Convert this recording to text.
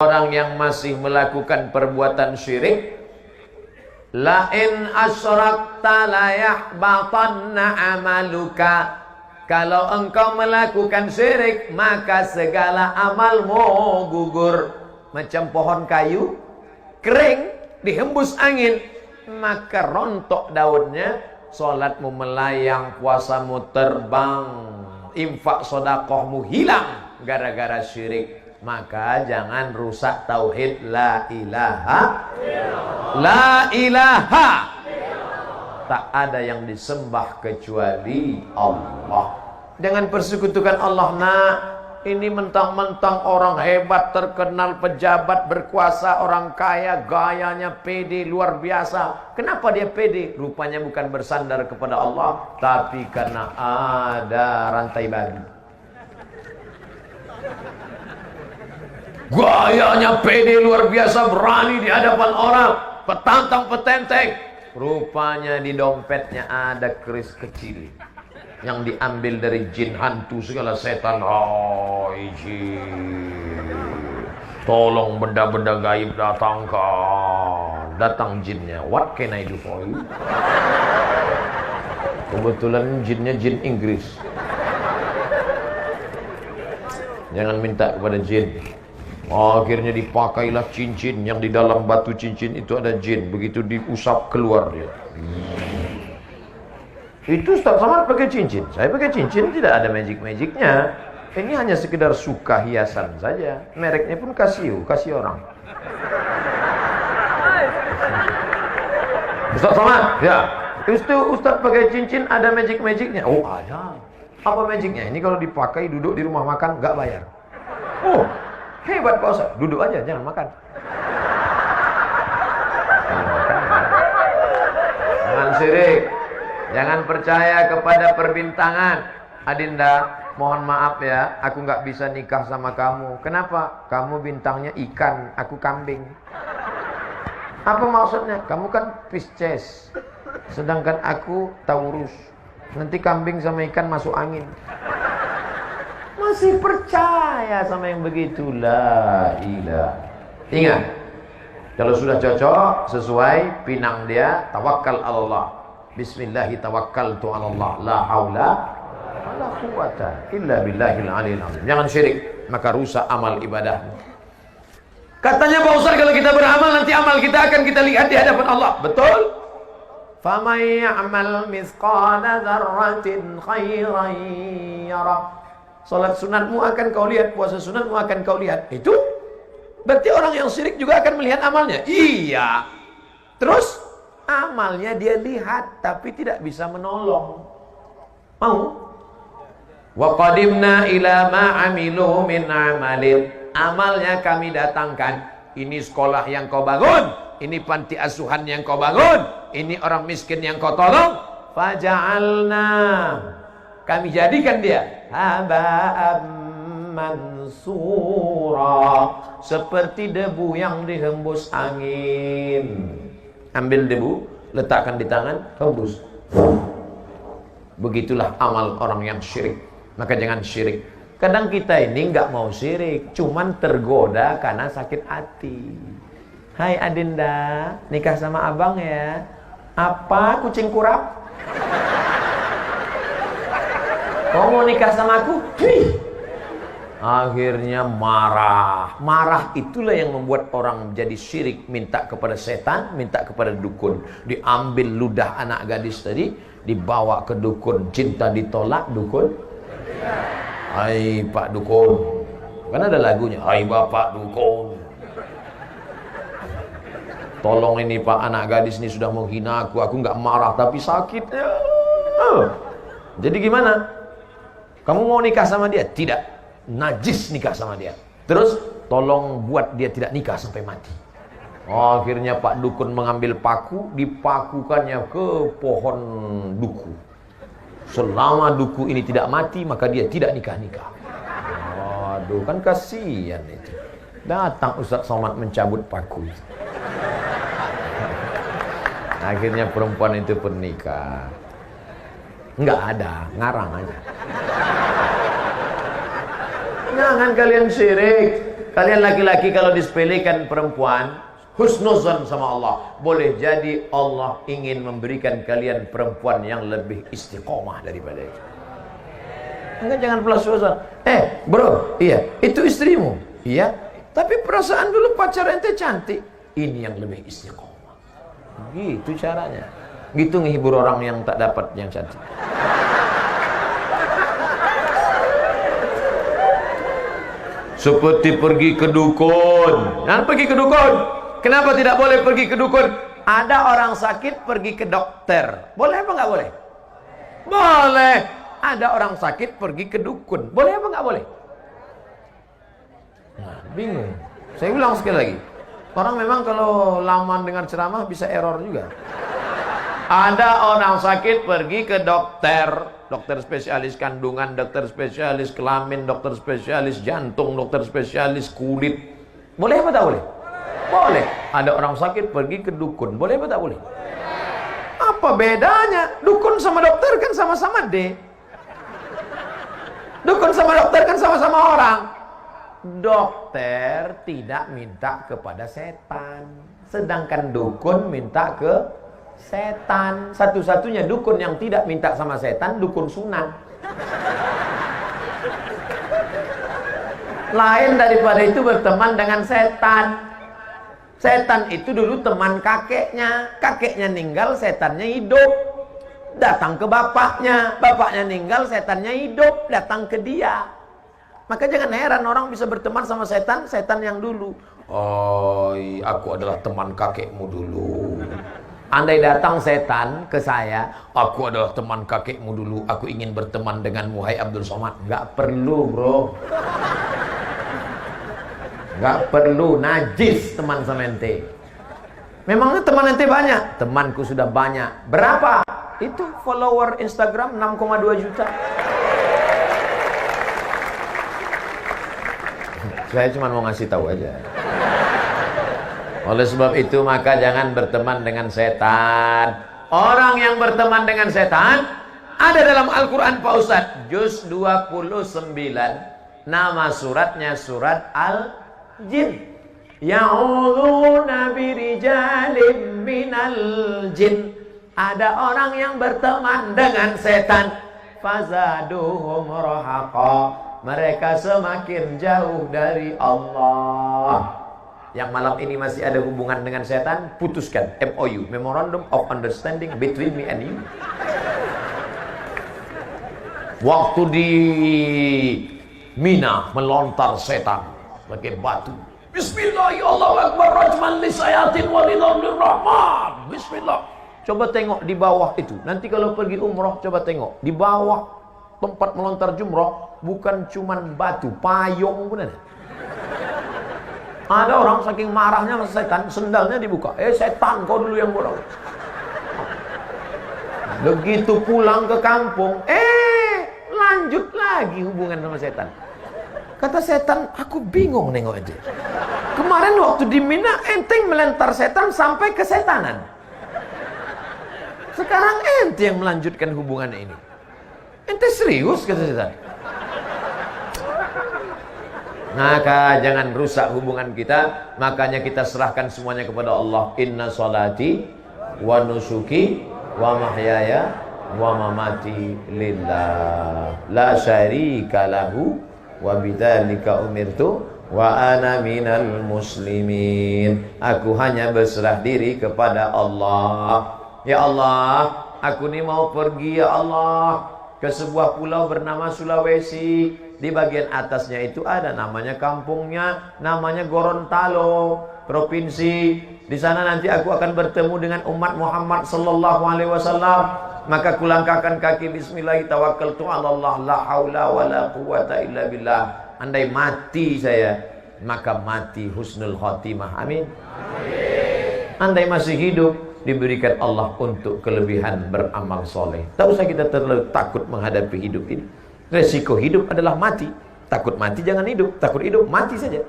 Orang yang masih melakukan perbuatan syirik, la in asyrakta la yahbatanna amaluka. Kalau engkau melakukan syirik, maka segala amalmu gugur. Macam pohon kayu kering, dihembus angin, maka rontok daunnya. Salatmu melayang, puasamu terbang, infak sedekahmu hilang gara-gara syirik. Maka jangan rusak tauhid la ilaha illallah. La ilaha illallah. Tak ada yang disembah kecuali Allah. Jangan persekutukan Allah, nak. Ini mentang-mentang orang hebat, terkenal, pejabat, berkuasa, orang kaya, gayanya pede luar biasa. Kenapa dia pede? Rupanya bukan bersandar kepada Allah, tapi karena ada rantai babi. Gayanya pede luar biasa, berani di hadapan orang, petantang petenteng. Rupanya di dompetnya ada keris kecil yang diambil dari jin, hantu, segala setan. Hai jin, tolong benda-benda gaib datangkan. Datang jinnya, what can I do for you? Kebetulan jinnya jin Inggris. Jangan minta kepada jin. Akhirnya dipakailah cincin yang di dalam batu cincin itu ada jin. Begitu diusap keluar dia. Itu Ustaz Somad pakai cincin. Saya pakai cincin, tidak ada magic-magicnya. Ini hanya sekedar suka hiasan saja. Mereknya pun Casio, kasih orang. Ustaz Somad, ya. Ustaz pakai cincin, ada magic-magicnya. Oh ada. Apa magicnya? Ini kalau dipakai duduk di rumah makan nggak bayar. Oh. Hebat Pak Ustaz, duduk aja, jangan makan. Jangan syirik. Jangan percaya kepada perbintangan. Adinda, mohon maaf ya, aku nggak bisa nikah sama kamu. Kenapa? Kamu bintangnya ikan, aku kambing. Apa maksudnya? Kamu kan Pisces, sedangkan aku Taurus. Nanti kambing sama ikan masuk angin. Masih percaya sama yang begitulah. Ingat, kalau sudah cocok, sesuai pinang dia, tawakal Allah. Bismillahi tawakkaltu ala Allah. La haula wala quwata illa billahil aliyil azim. Jangan syirik, maka rusak amal ibadah. Katanya Pak Ustaz, kalau kita beramal, nanti amal kita akan kita lihat di hadapan Allah. Betul? Faman ya'mal mithqala dzarratin khairan yarah. Salat sunatmu akan kau lihat, puasa sunatmu akan kau lihat. Itu berarti orang yang syirik juga akan melihat amalnya. Iya. Terus amalnya dia lihat tapi tidak bisa menolong. Mau? Wa qadimna ila ma amilu min amalin. Amalnya kami datangkan. Ini sekolah yang kau bangun, ini panti asuhan yang kau bangun, ini orang miskin yang kau tolong. Faja'alna, kami jadikan dia haba'am mansura, seperti debu yang dihembus angin. Ambil debu, letakkan di tangan, hembus. Begitulah amal orang yang syirik. Maka jangan syirik. Kadang kita ini nggak mau syirik, cuman tergoda karena sakit hati. Hai Adinda, nikah sama abang ya. Apa kucing kurap? Kau mau nikah sama aku? Akhirnya marah. Marah itulah yang membuat orang jadi syirik. Minta kepada setan, minta kepada dukun. Diambil ludah anak gadis tadi, dibawa ke dukun. Cinta ditolak, dukun. Hai Pak Dukun. Kan ada lagunya. Hai Bapak Dukun. Tolong ini Pak, anak gadis ini sudah menghina aku. Aku nggak marah tapi sakit. Jadi gimana? Kamu mau nikah sama dia? Tidak. Najis nikah sama dia. Terus tolong buat dia tidak nikah sampai mati. Akhirnya Pak Dukun mengambil paku, dipakukannya ke pohon duku. Selama duku ini tidak mati, maka dia tidak nikah-nikah. Waduh, kan kasihan itu. Datang Ustaz Somad mencabut paku itu. Akhirnya perempuan itu pernikah. Enggak ada, ngarang aja. Jangan kalian syirik. Kalian laki-laki kalau disepelekan perempuan, husnuzan sama Allah, boleh jadi Allah ingin memberikan kalian perempuan yang lebih istiqomah daripada itu. Enggak, jangan pelas-pelasan. Bro, iya, itu istrimu. Iya, tapi perasaan dulu pacar ente cantik. Ini yang lebih istiqomah. Gitu caranya. Gitu ngehibur orang yang tak dapat yang cantik. Seperti pergi ke dukun. Jangan pergi ke dukun. Kenapa tidak boleh pergi ke dukun? Ada orang sakit pergi ke dokter. Boleh apa nggak boleh? Boleh. Ada orang sakit pergi ke dukun. Boleh apa nggak boleh? Nah, bingung. Saya ulang sekali lagi. Orang memang kalau lama dengar ceramah bisa error juga. Ada orang sakit pergi ke dokter. Dokter spesialis kandungan, dokter spesialis kelamin, dokter spesialis jantung, dokter spesialis kulit. Boleh apa tak boleh? Boleh. Ada orang sakit pergi ke dukun. Boleh apa tak boleh? Apa bedanya? Dukun sama dokter kan sama-sama D. Dukun sama dokter kan sama-sama orang. Dokter tidak minta kepada setan, sedangkan dukun minta ke setan. Satu-satunya dukun yang tidak minta sama setan, dukun sunan. Lain daripada itu berteman dengan setan. Setan itu dulu teman kakeknya. Kakeknya ninggal, setannya hidup. Datang ke bapaknya. Bapaknya ninggal, setannya hidup. Datang ke dia. Maka jangan heran orang bisa berteman sama setan, setan yang dulu. Oh, aku adalah teman kakekmu dulu. Andai datang setan ke saya, aku adalah teman kakekmu dulu, aku ingin berteman denganmu, hai Abdul Somad. Nggak perlu, bro. Nggak perlu, najis teman sama ente. Memangnya teman ente banyak? Temanku sudah banyak. Berapa? Itu follower Instagram 6,2 juta. Saya cuma mau ngasih tahu aja. Oleh sebab itu maka jangan berteman dengan setan. Orang yang berteman dengan setan ada dalam Al-Quran Pak Ustadz, juz 29. Nama suratnya surat Al-Jin. Ya'udzuuna birijalim minal jin. Ada orang yang berteman dengan setan. Fazaduhum rahaqa. Mereka semakin jauh dari Allah. Yang malam ini masih ada hubungan dengan setan, putuskan MOU, Memorandum of Understanding between me and you. Waktu di Mina melontar setan pakai batu. Bismillahirrahmanirrahim. Bismillah. Coba tengok di bawah itu. Nanti kalau pergi umroh coba tengok di bawah tempat melontar jumroh. Bukan cuman batu, payung pun ada. Ada orang saking marahnya sama setan, sendalnya dibuka. Setan, kau dulu yang borong. Begitu pulang ke kampung, lanjut lagi hubungan sama setan. Kata setan, aku bingung nengok aja. Kemarin waktu di Mina, enteng melentar setan sampai ke setanan. Sekarang ente yang melanjutkan hubungan ini. Ente serius, kata setan. Maka jangan rusak hubungan kita. Makanya kita serahkan semuanya kepada Allah. Inna salati wa nusuki wa mahyaya wa mamati lillah la syarika lahu wa bidzalika umirtu wa ana minal muslimin. Aku hanya berserah diri kepada Allah. Ya Allah, aku ini mau pergi ya Allah ke sebuah pulau bernama Sulawesi. Di bagian atasnya itu ada namanya kampungnya, namanya Gorontalo, provinsi. Di sana nanti aku akan bertemu dengan umat Muhammad sallallahu alaihi wasallam. Maka kulangkahkan kaki bismillah tawakkaltu 'ala Allah la haula wala quwata illa billah. Andai mati saya, maka mati husnul khotimah. Amin. Andai masih hidup, diberikan Allah untuk kelebihan beramal soleh. Tak usah kita terlalu takut menghadapi hidup ini. Resiko hidup adalah mati. Takut mati jangan hidup. Takut hidup mati saja.